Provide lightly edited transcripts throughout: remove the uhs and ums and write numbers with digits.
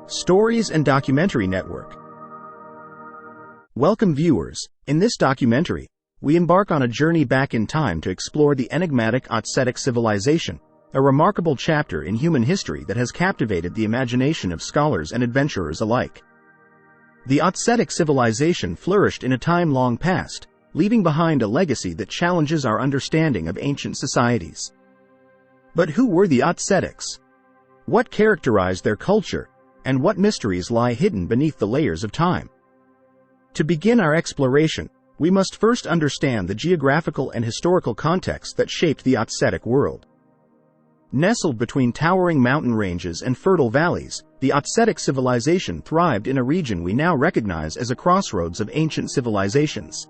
Stories and Documentary Network. Welcome viewers. In this documentary, we embark on a journey back in time to explore the enigmatic Azetic Civilization, a remarkable chapter in human history that has captivated the imagination of scholars and adventurers alike. The Azetic Civilization flourished in a time long past, leaving behind a legacy that challenges our understanding of ancient societies. But who were the Aztecs? What characterized their culture, and what mysteries lie hidden beneath the layers of time? To begin our exploration, we must first understand the geographical and historical context that shaped the Azetic world. Nestled between towering mountain ranges and fertile valleys, the Azetic civilization thrived in a region we now recognize as a crossroads of ancient civilizations.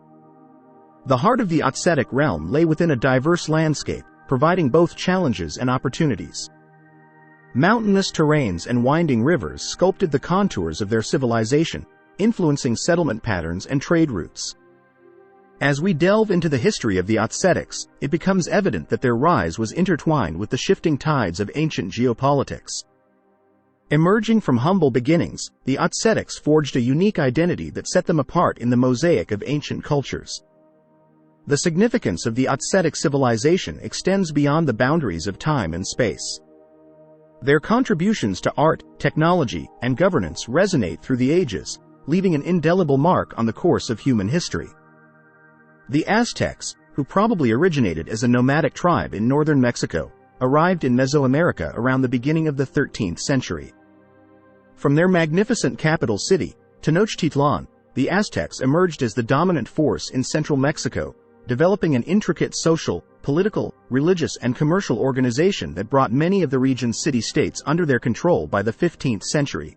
The heart of the Azetic realm lay within a diverse landscape, providing both challenges and opportunities. Mountainous terrains and winding rivers sculpted the contours of their civilization, influencing settlement patterns and trade routes. As we delve into the history of the Aztecs, it becomes evident that their rise was intertwined with the shifting tides of ancient geopolitics. Emerging from humble beginnings, the Aztecs forged a unique identity that set them apart in the mosaic of ancient cultures. The significance of the Azetic civilization extends beyond the boundaries of time and space. Their contributions to art, technology, and governance resonate through the ages, leaving an indelible mark on the course of human history. The Aztecs, who probably originated as a nomadic tribe in northern Mexico, arrived in Mesoamerica around the beginning of the 13th century. From their magnificent capital city, Tenochtitlan, the Aztecs emerged as the dominant force in central Mexico, developing an intricate social, political, religious, and commercial organization that brought many of the region's city-states under their control by the 15th century.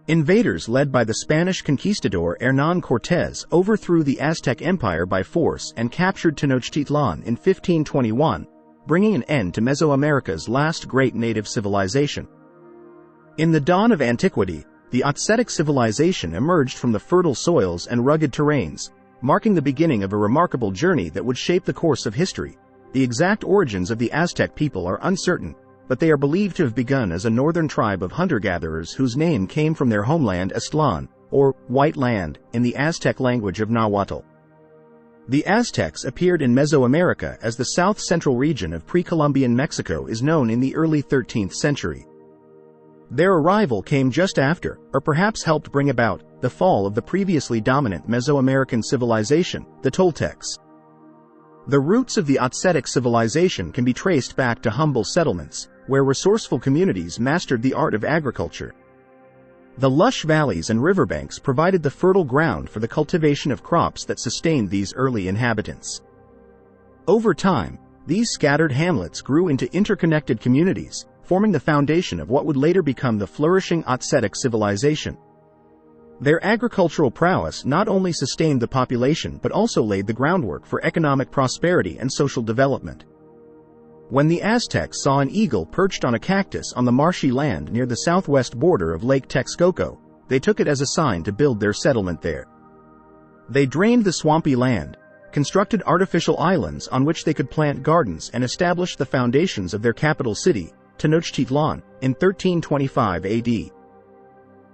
Invaders led by the Spanish conquistador Hernán Cortés overthrew the Aztec Empire by force and captured Tenochtitlan in 1521, bringing an end to Mesoamerica's last great native civilization. In the dawn of antiquity, the Azetic civilization emerged from the fertile soils and rugged terrains, marking the beginning of a remarkable journey that would shape the course of history. The exact origins of the Aztec people are uncertain, but they are believed to have begun as a northern tribe of hunter-gatherers whose name came from their homeland Aztlán, or White Land, in the Aztec language of Nahuatl. The Aztecs appeared in Mesoamerica as the south-central region of pre-Columbian Mexico is known in the early 13th century. Their arrival came just after, or perhaps helped bring about, the fall of the previously dominant Mesoamerican civilization, the Toltecs. The roots of the Azetic civilization can be traced back to humble settlements, where resourceful communities mastered the art of agriculture. The lush valleys and riverbanks provided the fertile ground for the cultivation of crops that sustained these early inhabitants. Over time, these scattered hamlets grew into interconnected communities, forming the foundation of what would later become the flourishing Azetic civilization. Their agricultural prowess not only sustained the population but also laid the groundwork for economic prosperity and social development. When the Aztecs saw an eagle perched on a cactus on the marshy land near the southwest border of Lake Texcoco, they took it as a sign to build their settlement there. They drained the swampy land, constructed artificial islands on which they could plant gardens, and established the foundations of their capital city, Tenochtitlan, in 1325 AD.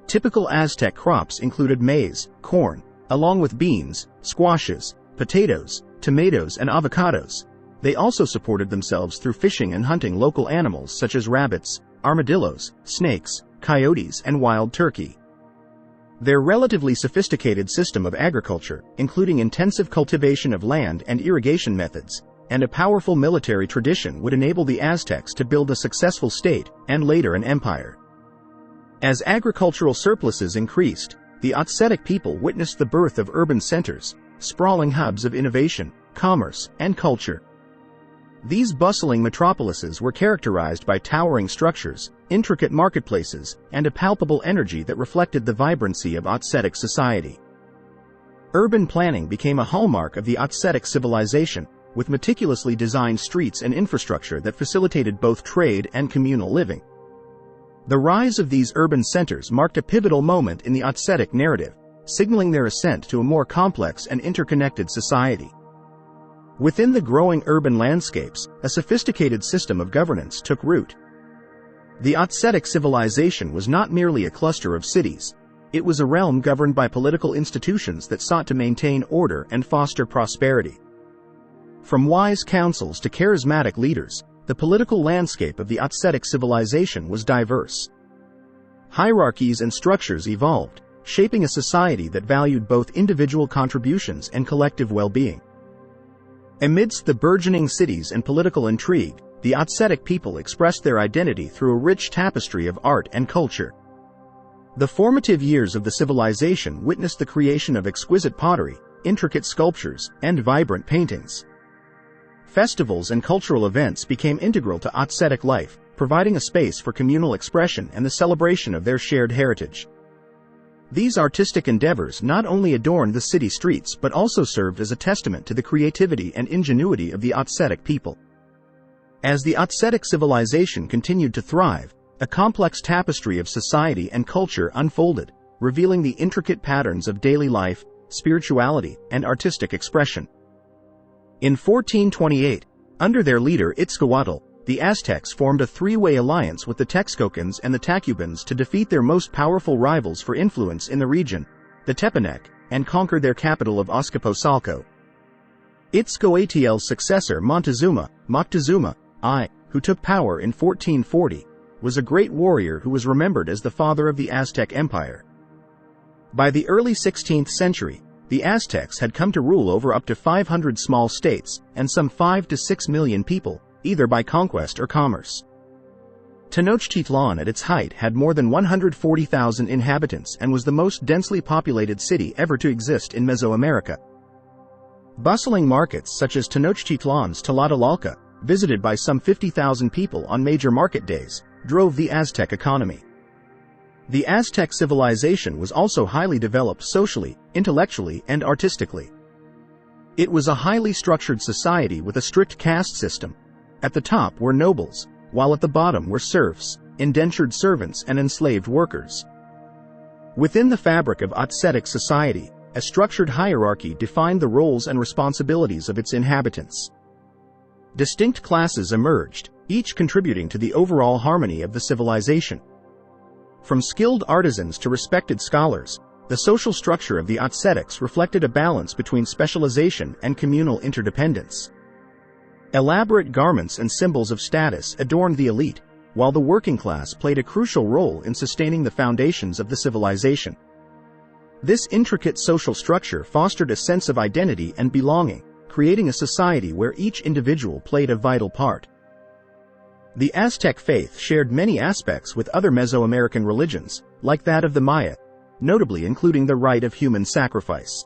Typical Aztec crops included maize, corn, along with beans, squashes, potatoes, tomatoes, and avocados. They also supported themselves through fishing and hunting local animals such as rabbits, armadillos, snakes, coyotes, and wild turkey. Their relatively sophisticated system of agriculture, including intensive cultivation of land and irrigation methods, and a powerful military tradition, would enable the Aztecs to build a successful state, and later an empire. As agricultural surpluses increased, the Azetic people witnessed the birth of urban centers, sprawling hubs of innovation, commerce, and culture. These bustling metropolises were characterized by towering structures, intricate marketplaces, and a palpable energy that reflected the vibrancy of Azetic society. Urban planning became a hallmark of the Azetic civilization, with meticulously designed streets and infrastructure that facilitated both trade and communal living. The rise of these urban centers marked a pivotal moment in the Azetic narrative, signaling their ascent to a more complex and interconnected society. Within the growing urban landscapes, a sophisticated system of governance took root. The Azetic Civilization was not merely a cluster of cities. It was a realm governed by political institutions that sought to maintain order and foster prosperity. From wise councils to charismatic leaders, the political landscape of the Azetic Civilization was diverse. Hierarchies and structures evolved, shaping a society that valued both individual contributions and collective well-being. Amidst the burgeoning cities and political intrigue, the Azetic people expressed their identity through a rich tapestry of art and culture. The formative years of the civilization witnessed the creation of exquisite pottery, intricate sculptures, and vibrant paintings. Festivals and cultural events became integral to Azetic life, providing a space for communal expression and the celebration of their shared heritage. These artistic endeavors not only adorned the city streets but also served as a testament to the creativity and ingenuity of the Azetic people. As the Azetic civilization continued to thrive, a complex tapestry of society and culture unfolded, revealing the intricate patterns of daily life, spirituality, and artistic expression. In 1428, under their leader Itzcoatl, the Aztecs formed a three-way alliance with the Texcocans and the Tacubans to defeat their most powerful rivals for influence in the region, the Tepanec, and conquer their capital of Azcapotzalco. Itzcoatl's successor Moctezuma I, who took power in 1440, was a great warrior who was remembered as the father of the Aztec Empire. By the early 16th century, the Aztecs had come to rule over up to 500 small states and some 5 to 6 million people, either by conquest or commerce. Tenochtitlan at its height had more than 140,000 inhabitants and was the most densely populated city ever to exist in Mesoamerica. Bustling markets such as Tenochtitlan's Tlatelolco, visited by some 50,000 people on major market days, drove the Aztec economy. The Aztec civilization was also highly developed socially, intellectually, and artistically. It was a highly structured society with a strict caste system. At the top were nobles, while at the bottom were serfs, indentured servants, and enslaved workers. Within the fabric of Azetic society, a structured hierarchy defined the roles and responsibilities of its inhabitants. Distinct classes emerged, each contributing to the overall harmony of the civilization. From skilled artisans to respected scholars, the social structure of the Aztecs reflected a balance between specialization and communal interdependence. Elaborate garments and symbols of status adorned the elite, while the working class played a crucial role in sustaining the foundations of the civilization. This intricate social structure fostered a sense of identity and belonging, creating a society where each individual played a vital part. The Aztec faith shared many aspects with other Mesoamerican religions, like that of the Maya, notably including the rite of human sacrifice.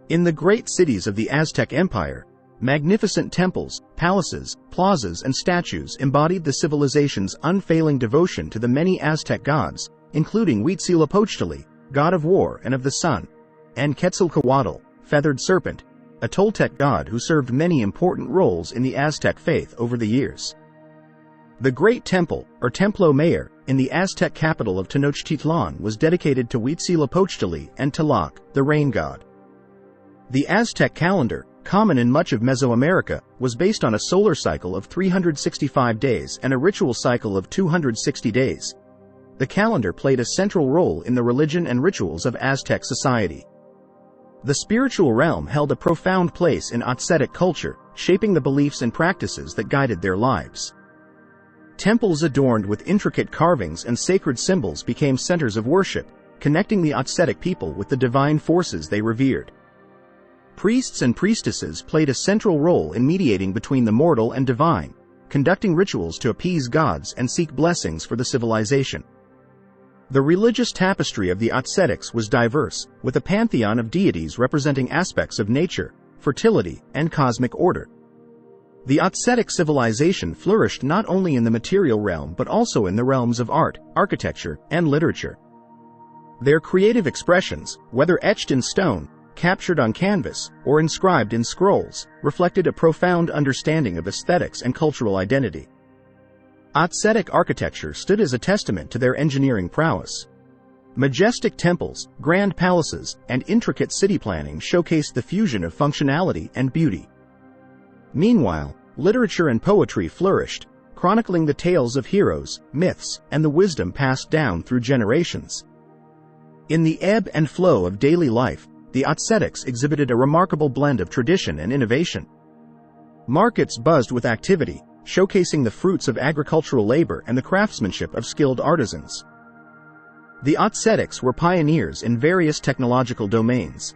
In the great cities of the Aztec Empire, magnificent temples, palaces, plazas, and statues embodied the civilization's unfailing devotion to the many Aztec gods, including Huitzilopochtli, god of war and of the sun, and Quetzalcoatl, feathered serpent, a Toltec god who served many important roles in the Aztec faith over the years. The Great Temple, or Templo Mayor, in the Aztec capital of Tenochtitlan was dedicated to Huitzilopochtli and Tlaloc, the rain god. The Aztec calendar, common in much of Mesoamerica, was based on a solar cycle of 365 days and a ritual cycle of 260 days. The calendar played a central role in the religion and rituals of Aztec society. The spiritual realm held a profound place in Azetic culture, shaping the beliefs and practices that guided their lives. Temples adorned with intricate carvings and sacred symbols became centers of worship, connecting the Azetic people with the divine forces they revered. Priests and priestesses played a central role in mediating between the mortal and divine, conducting rituals to appease gods and seek blessings for the civilization. The religious tapestry of the Aztecs was diverse, with a pantheon of deities representing aspects of nature, fertility, and cosmic order. The Azetic civilization flourished not only in the material realm but also in the realms of art, architecture, and literature. Their creative expressions, whether etched in stone, captured on canvas, or inscribed in scrolls, reflected a profound understanding of aesthetics and cultural identity. Azetic architecture stood as a testament to their engineering prowess. Majestic temples, grand palaces, and intricate city planning showcased the fusion of functionality and beauty. Meanwhile, literature and poetry flourished, chronicling the tales of heroes, myths, and the wisdom passed down through generations. In the ebb and flow of daily life, the Aztecics exhibited a remarkable blend of tradition and innovation. Markets buzzed with activity, showcasing the fruits of agricultural labor and the craftsmanship of skilled artisans. The Aztecics were pioneers in various technological domains.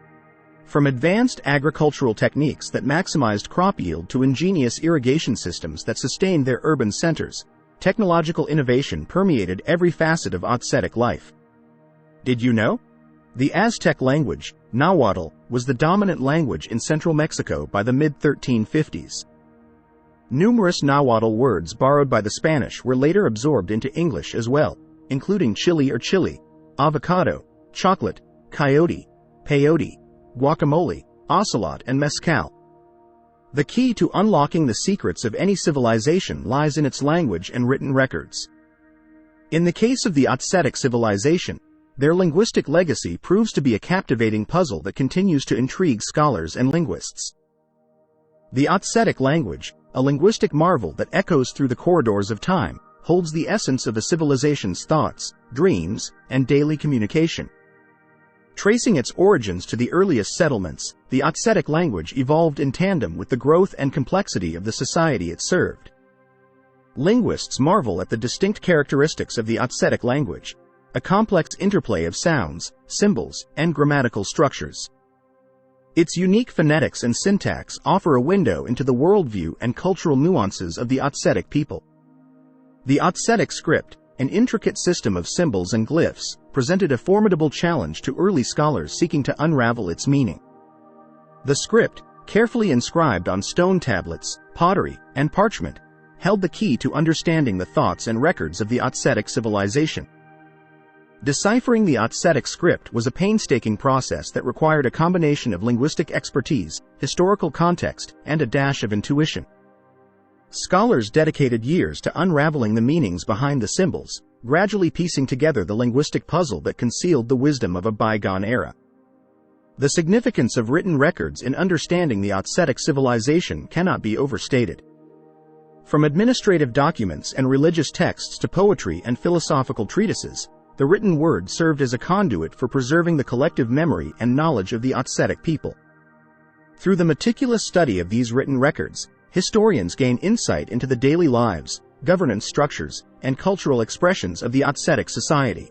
From advanced agricultural techniques that maximized crop yield to ingenious irrigation systems that sustained their urban centers, technological innovation permeated every facet of Aztec life. Did you know? The Aztec language, Nahuatl, was the dominant language in central Mexico by the mid-1350s. Numerous Nahuatl words borrowed by the Spanish were later absorbed into English as well, including chili or chili, avocado, chocolate, coyote, peyote, guacamole, ocelot, and mezcal. The key to unlocking the secrets of any civilization lies in its language and written records. In the case of the Azetic Civilization, their linguistic legacy proves to be a captivating puzzle that continues to intrigue scholars and linguists. The Azetic language, a linguistic marvel that echoes through the corridors of time, holds the essence of a civilization's thoughts, dreams, and daily communication. Tracing its origins to the earliest settlements, the Aztec language evolved in tandem with the growth and complexity of the society it served. Linguists marvel at the distinct characteristics of the Aztec language, a complex interplay of sounds, symbols, and grammatical structures. Its unique phonetics and syntax offer a window into the worldview and cultural nuances of the Aztec people. The Aztec script, an intricate system of symbols and glyphs, presented a formidable challenge to early scholars seeking to unravel its meaning. The script, carefully inscribed on stone tablets, pottery, and parchment, held the key to understanding the thoughts and records of the Azetic civilization. Deciphering the Aztec script was a painstaking process that required a combination of linguistic expertise, historical context, and a dash of intuition. Scholars dedicated years to unraveling the meanings behind the symbols, gradually piecing together the linguistic puzzle that concealed the wisdom of a bygone era. The significance of written records in understanding the Azetic civilization cannot be overstated. From administrative documents and religious texts to poetry and philosophical treatises, the written word served as a conduit for preserving the collective memory and knowledge of the Aztec people. Through the meticulous study of these written records, historians gain insight into the daily lives, governance structures, and cultural expressions of the Aztec society.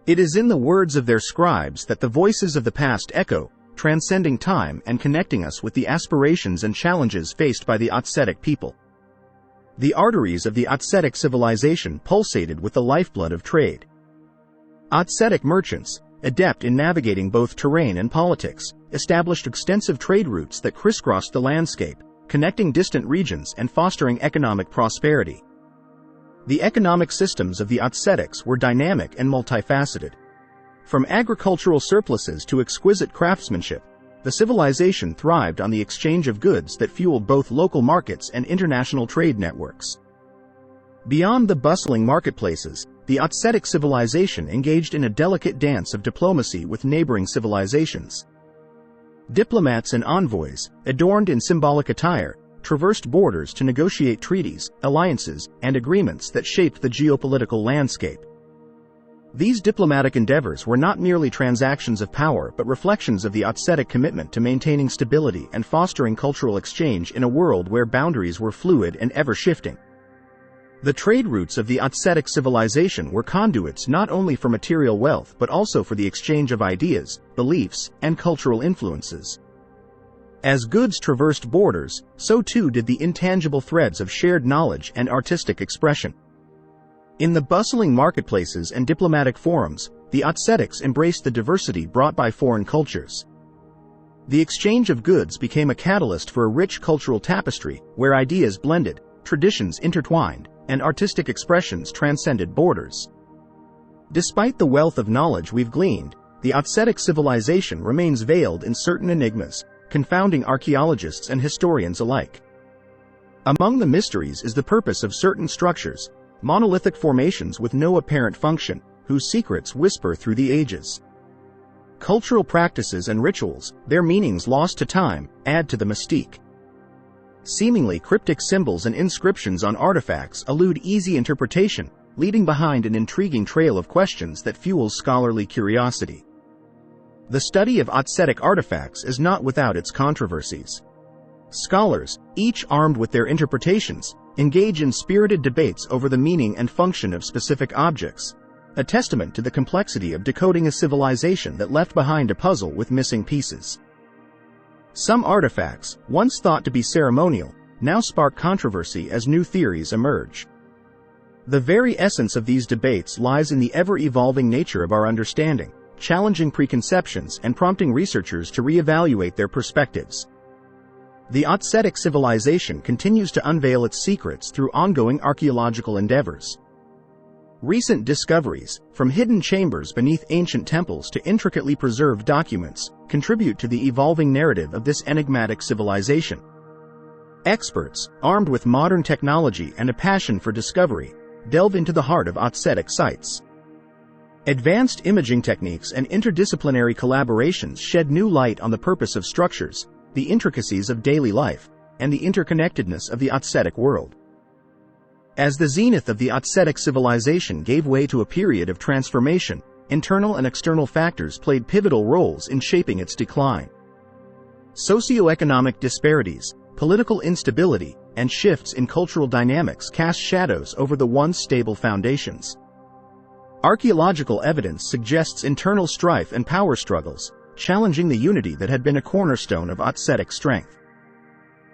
It is in the words of their scribes that the voices of the past echo, transcending time and connecting us with the aspirations and challenges faced by the Aztec people. The arteries of the Azetic civilization pulsated with the lifeblood of trade. Azetic merchants, adept in navigating both terrain and politics, established extensive trade routes that crisscrossed the landscape, connecting distant regions and fostering economic prosperity. The economic systems of the Aztecs were dynamic and multifaceted. From agricultural surpluses to exquisite craftsmanship, the civilization thrived on the exchange of goods that fueled both local markets and international trade networks. Beyond the bustling marketplaces, the Azetic civilization engaged in a delicate dance of diplomacy with neighboring civilizations. Diplomats and envoys, adorned in symbolic attire, traversed borders to negotiate treaties, alliances, and agreements that shaped the geopolitical landscape. These diplomatic endeavors were not merely transactions of power but reflections of the Aztec commitment to maintaining stability and fostering cultural exchange in a world where boundaries were fluid and ever-shifting. The trade routes of the Azetic civilization were conduits not only for material wealth but also for the exchange of ideas, beliefs, and cultural influences. As goods traversed borders, so too did the intangible threads of shared knowledge and artistic expression. In the bustling marketplaces and diplomatic forums, the Aztecs embraced the diversity brought by foreign cultures. The exchange of goods became a catalyst for a rich cultural tapestry where ideas blended, traditions intertwined, and artistic expressions transcended borders. Despite the wealth of knowledge we've gleaned, the Azetic civilization remains veiled in certain enigmas, confounding archaeologists and historians alike. Among the mysteries is the purpose of certain structures, monolithic formations with no apparent function, whose secrets whisper through the ages. Cultural practices and rituals, their meanings lost to time, add to the mystique. Seemingly cryptic symbols and inscriptions on artifacts elude easy interpretation, leaving behind an intriguing trail of questions that fuels scholarly curiosity. The study of Azetic artifacts is not without its controversies. Scholars, each armed with their interpretations, engage in spirited debates over the meaning and function of specific objects, a testament to the complexity of decoding a civilization that left behind a puzzle with missing pieces. Some artifacts, once thought to be ceremonial, now spark controversy as new theories emerge. The very essence of these debates lies in the ever-evolving nature of our understanding, challenging preconceptions and prompting researchers to reevaluate their perspectives. The Azetic Civilization continues to unveil its secrets through ongoing archaeological endeavors. Recent discoveries, from hidden chambers beneath ancient temples to intricately preserved documents, contribute to the evolving narrative of this enigmatic civilization. Experts, armed with modern technology and a passion for discovery, delve into the heart of Azetic sites. Advanced imaging techniques and interdisciplinary collaborations shed new light on the purpose of structures, the intricacies of daily life, and the interconnectedness of the Azetic world. As the zenith of the Azetic civilization gave way to a period of transformation, internal and external factors played pivotal roles in shaping its decline. Socioeconomic disparities, political instability, and shifts in cultural dynamics cast shadows over the once stable foundations. Archaeological evidence suggests internal strife and power struggles, challenging the unity that had been a cornerstone of Azetic strength.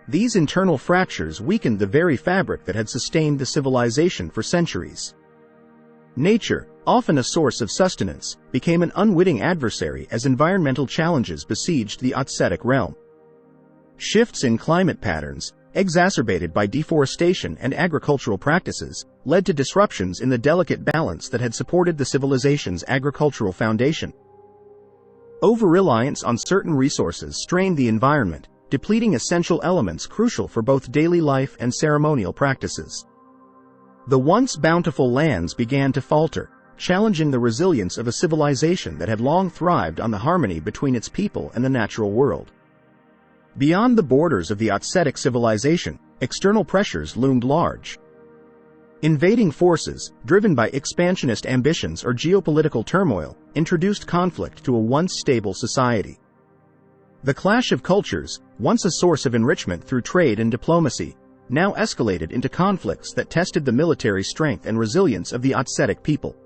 These internal fractures weakened the very fabric that had sustained the civilization for centuries. Nature, often a source of sustenance, became an unwitting adversary as environmental challenges besieged the Azetic realm. Shifts in climate patterns, exacerbated by deforestation and agricultural practices, led to disruptions in the delicate balance that had supported the civilization's agricultural foundation. Over-reliance on certain resources strained the environment, depleting essential elements crucial for both daily life and ceremonial practices. The once bountiful lands began to falter, challenging the resilience of a civilization that had long thrived on the harmony between its people and the natural world. Beyond the borders of the Azetic civilization, external pressures loomed large. Invading forces, driven by expansionist ambitions or geopolitical turmoil, introduced conflict to a once stable society. The clash of cultures, once a source of enrichment through trade and diplomacy, now escalated into conflicts that tested the military strength and resilience of the Azetic people.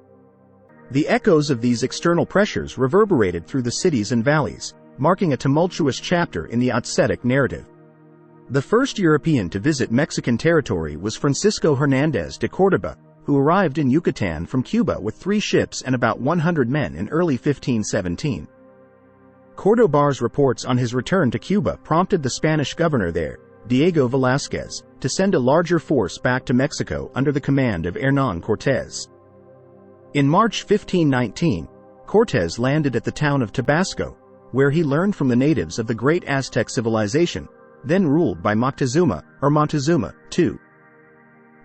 The echoes of these external pressures reverberated through the cities and valleys, marking a tumultuous chapter in the Azetic narrative. The first European to visit Mexican territory was Francisco Hernández de Córdoba, who arrived in Yucatan from Cuba with 3 ships and about 100 men in early 1517. Córdoba's reports on his return to Cuba prompted the Spanish governor there, Diego Velázquez, to send a larger force back to Mexico under the command of Hernán Cortés. In March 1519, Cortés landed at the town of Tabasco, where he learned from the natives of the great Aztec civilization, then ruled by Moctezuma, or Montezuma, II.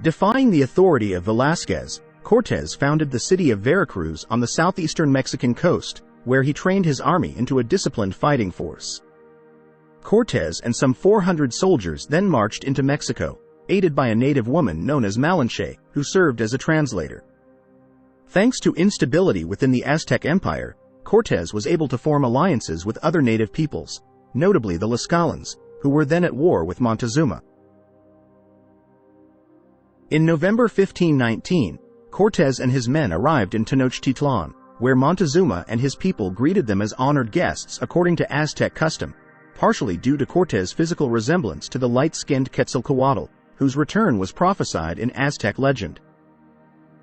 Defying the authority of Velázquez, Cortés founded the city of Veracruz on the southeastern Mexican coast, where he trained his army into a disciplined fighting force. Cortés and some 400 soldiers then marched into Mexico, aided by a native woman known as Malinche, who served as a translator. Thanks to instability within the Aztec Empire, Cortés was able to form alliances with other native peoples, notably the Tlaxcalans, who were then at war with Montezuma. In November 1519, Cortés and his men arrived in Tenochtitlan, where Montezuma and his people greeted them as honored guests according to Aztec custom, partially due to Cortés' physical resemblance to the light-skinned Quetzalcoatl, whose return was prophesied in Aztec legend.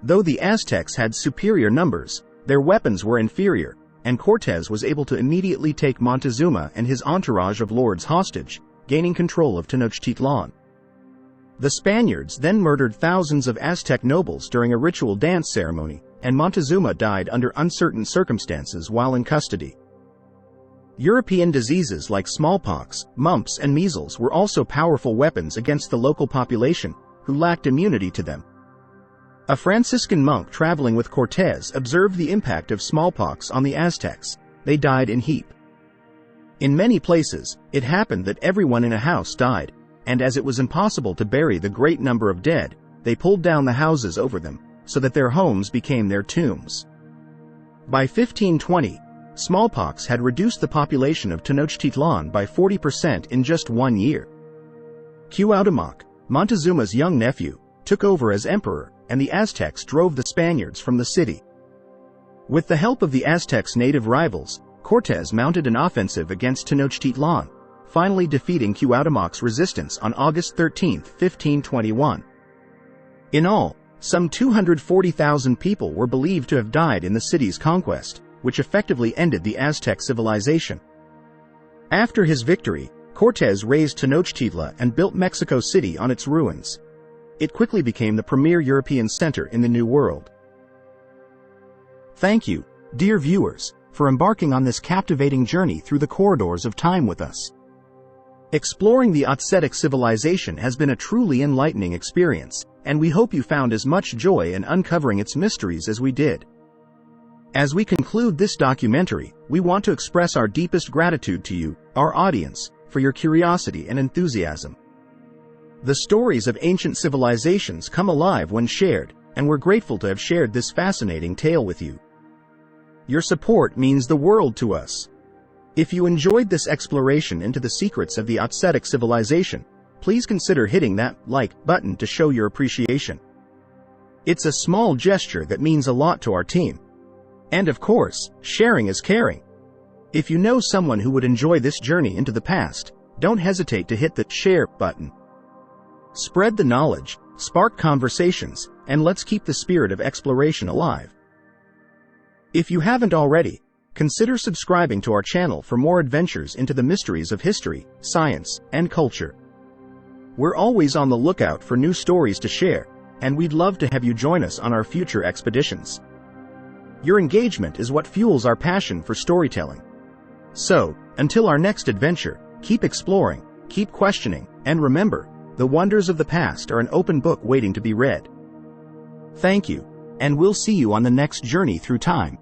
Though the Aztecs had superior numbers, their weapons were inferior, and Cortés was able to immediately take Montezuma and his entourage of lords hostage, gaining control of Tenochtitlan. The Spaniards then murdered thousands of Aztec nobles during a ritual dance ceremony, and Montezuma died under uncertain circumstances while in custody. European diseases like smallpox, mumps, and measles were also powerful weapons against the local population, who lacked immunity to them. A Franciscan monk traveling with Cortés observed the impact of smallpox on the Aztecs. They died in heap. In many places, it happened that everyone in a house died, and as it was impossible to bury the great number of dead, they pulled down the houses over them, so that their homes became their tombs. By 1520, smallpox had reduced the population of Tenochtitlan by 40% in just 1 year. Cuauhtémoc, Montezuma's young nephew, took over as emperor, and the Aztecs drove the Spaniards from the city. With the help of the Aztecs' native rivals, Cortés mounted an offensive against Tenochtitlan, finally defeating Cuauhtémoc's resistance on August 13, 1521. In all, some 240,000 people were believed to have died in the city's conquest, which effectively ended the Aztec civilization. After his victory, Cortés razed Tenochtitlan and built Mexico City on its ruins. It quickly became the premier European center in the New World. Thank you, dear viewers, for embarking on this captivating journey through the corridors of time with us. Exploring the Azetic Civilization has been a truly enlightening experience, and we hope you found as much joy in uncovering its mysteries as we did. As we conclude this documentary, we want to express our deepest gratitude to you, our audience, for your curiosity and enthusiasm. The stories of ancient civilizations come alive when shared, and we're grateful to have shared this fascinating tale with you. Your support means the world to us. If you enjoyed this exploration into the secrets of the Azetic civilization, please consider hitting that like button to show your appreciation. It's a small gesture that means a lot to our team. And of course, sharing is caring. If you know someone who would enjoy this journey into the past, don't hesitate to hit the share button. Spread the knowledge, spark conversations, and let's keep the spirit of exploration alive. If you haven't already, consider subscribing to our channel for more adventures into the mysteries of history, science, and culture. We're always on the lookout for new stories to share, and we'd love to have you join us on our future expeditions. Your engagement is what fuels our passion for storytelling. So, until our next adventure, keep exploring, keep questioning, and remember, the wonders of the past are an open book waiting to be read. Thank you, and we'll see you on the next journey through time.